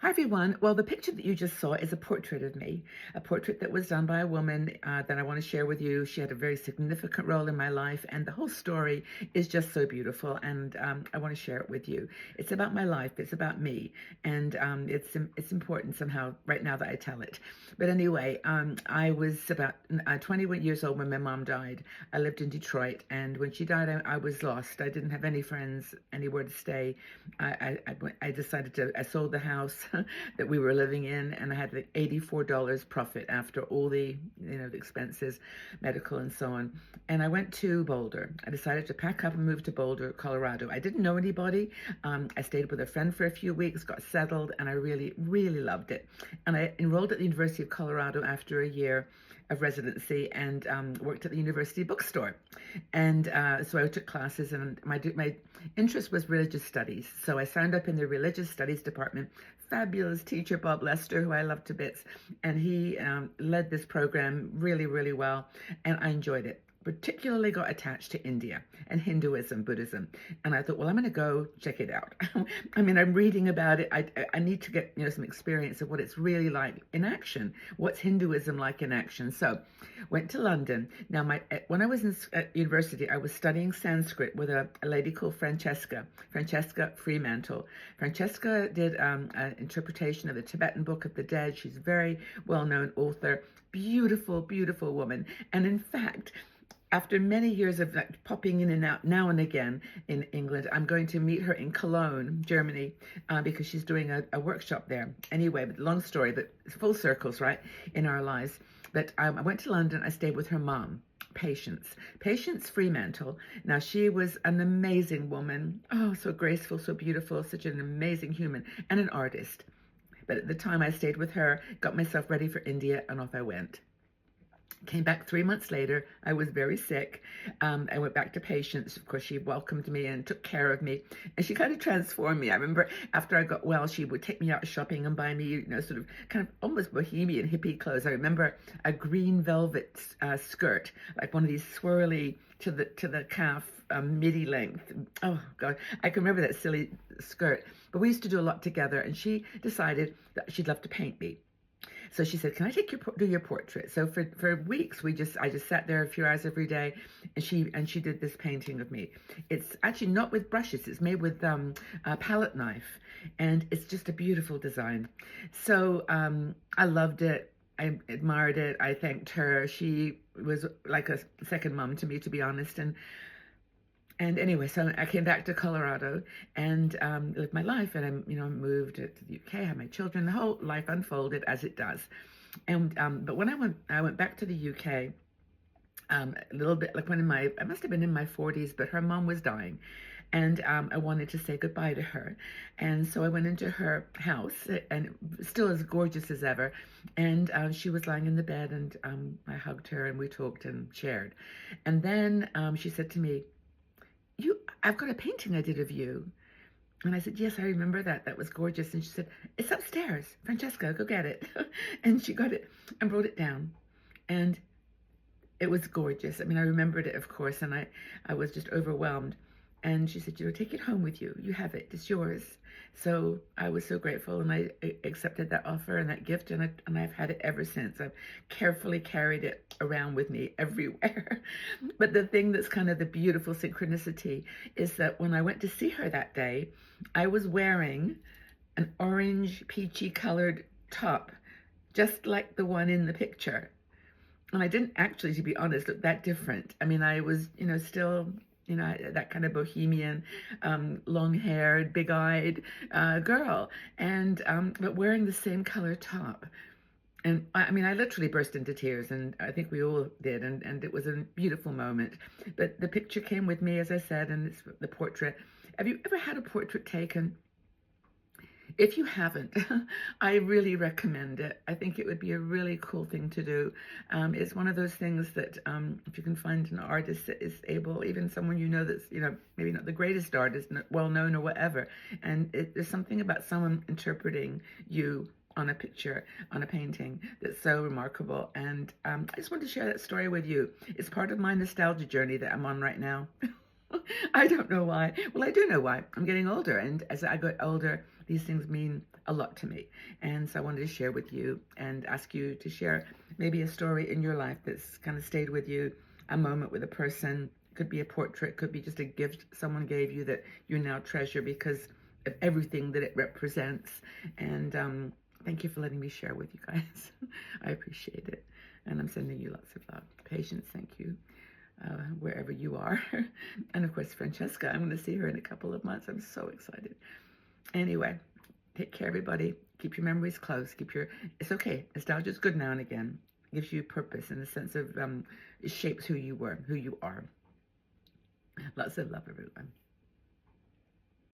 Hi everyone. Well, the picture that you just saw is a portrait of me, a portrait that was done by a woman that I want to share with you. She had a very significant role in my life, and the whole story is just so beautiful, and I want to share it with you. It's about my life. It's about me, and it's important somehow right now that I tell it. But anyway, I was about 21 years old when my mom died. I lived in Detroit, and when she died, I was lost. I didn't have any friends, anywhere to stay. I decided I sold the house that we were living in, and I had like $84 profit after all the expenses, medical and so on. And I went to Boulder. I decided to pack up and move to Boulder, Colorado. I didn't know anybody. I stayed with a friend for a few weeks, got settled, and I really, really loved it. And I enrolled at the University of Colorado after a year of residency and worked at the university bookstore. And so I took classes, and my interest was religious studies. So I signed up in the religious studies department. Fabulous teacher, Bob Lester, who I love to bits. And he led this program really, really well. And I enjoyed it. Particularly got attached to India and Hinduism, Buddhism. And I thought, well, I'm going to go check it out. I mean, I'm reading about it. I need to get some experience of what it's really like in action. What's Hinduism like in action? So went to London. Now, when I was at university, I was studying Sanskrit with a lady called Francesca Fremantle. Francesca did an interpretation of the Tibetan Book of the Dead. She's a very well-known author, beautiful, beautiful woman. And in fact, after many years of like popping in and out now and again in England, I'm going to meet her in Cologne, Germany, because she's doing a workshop there. Anyway, but long story, but it's full circles, right, in our lives. But I went to London. I stayed with her mom, Patience Fremantle. Now, she was an amazing woman. Oh, so graceful, so beautiful, such an amazing human, and an artist. But at the time I stayed with her, got myself ready for India, and off I went. Came back 3 months later. I was very sick. I went back to Patience. Of course, she welcomed me and took care of me. And she kind of transformed me. I remember after I got well, she would take me out shopping and buy me, sort of kind of almost bohemian hippie clothes. I remember a green velvet skirt, like one of these swirly to the calf midi length. Oh God, I can remember that silly skirt. But we used to do a lot together, and she decided that she'd love to paint me. So she said, "Can I do your portrait?" So for weeks I just sat there a few hours every day, and she did this painting of me. It's actually not with brushes; it's made with a palette knife, and it's just a beautiful design. So I loved it. I admired it. I thanked her. She was like a second mom to me, to be honest. And anyway, so I came back to Colorado and lived my life, and I moved to the UK, had my children. The whole life unfolded as it does. And but when I went back to the UK, a little bit like I must have been in my 40s, but her mom was dying, and I wanted to say goodbye to her, and so I went into her house, and still as gorgeous as ever, and she was lying in the bed, and I hugged her, and we talked and shared, and then she said to me, I've got a painting I did of you. And I said, yes, I remember that. That was gorgeous. And she said, it's upstairs. Francesca, go get it. And she got it and wrote it down. And it was gorgeous. I mean, I remembered it, of course, and I was just overwhelmed. And she said, take it home with you. You have it. It's yours. So I was so grateful, and I accepted that offer and that gift, and I've had it ever since. I've carefully carried it around with me everywhere. But the thing that's kind of the beautiful synchronicity is that when I went to see her that day, I was wearing an orange peachy colored top, just like the one in the picture. And I didn't actually, to be honest, look that different. I mean, I was, still, that kind of bohemian, long-haired, big-eyed girl, and but wearing the same color top. And I mean, I literally burst into tears, and I think we all did, and it was a beautiful moment. But the picture came with me, as I said, and it's the portrait. Have you ever had a portrait taken? If you haven't, I really recommend it. I think it would be a really cool thing to do. It's one of those things that if you can find an artist that is able, even someone that's, maybe not the greatest artist, well known or whatever, and there's something about someone interpreting you on a picture, on a painting, that's so remarkable. And I just want to share that story with you. It's part of my nostalgia journey that I'm on right now. I don't know why. Well, I do know why. I'm getting older, and as I get older, these things mean a lot to me. And so I wanted to share with you and ask you to share maybe a story in your life that's kind of stayed with you, a moment with a person. Could be a portrait, could be just a gift someone gave you that you now treasure because of everything that it represents. And thank you for letting me share with you guys. I appreciate it. And I'm sending you lots of love. Patience, thank you. Wherever you are. And of course, Francesca, I'm going to see her in a couple of months. I'm so excited. Anyway, take care, everybody. Keep your memories close. It's okay. Nostalgia is good now and again. It gives you purpose in the sense of it shapes who you are. Lots of love, everyone.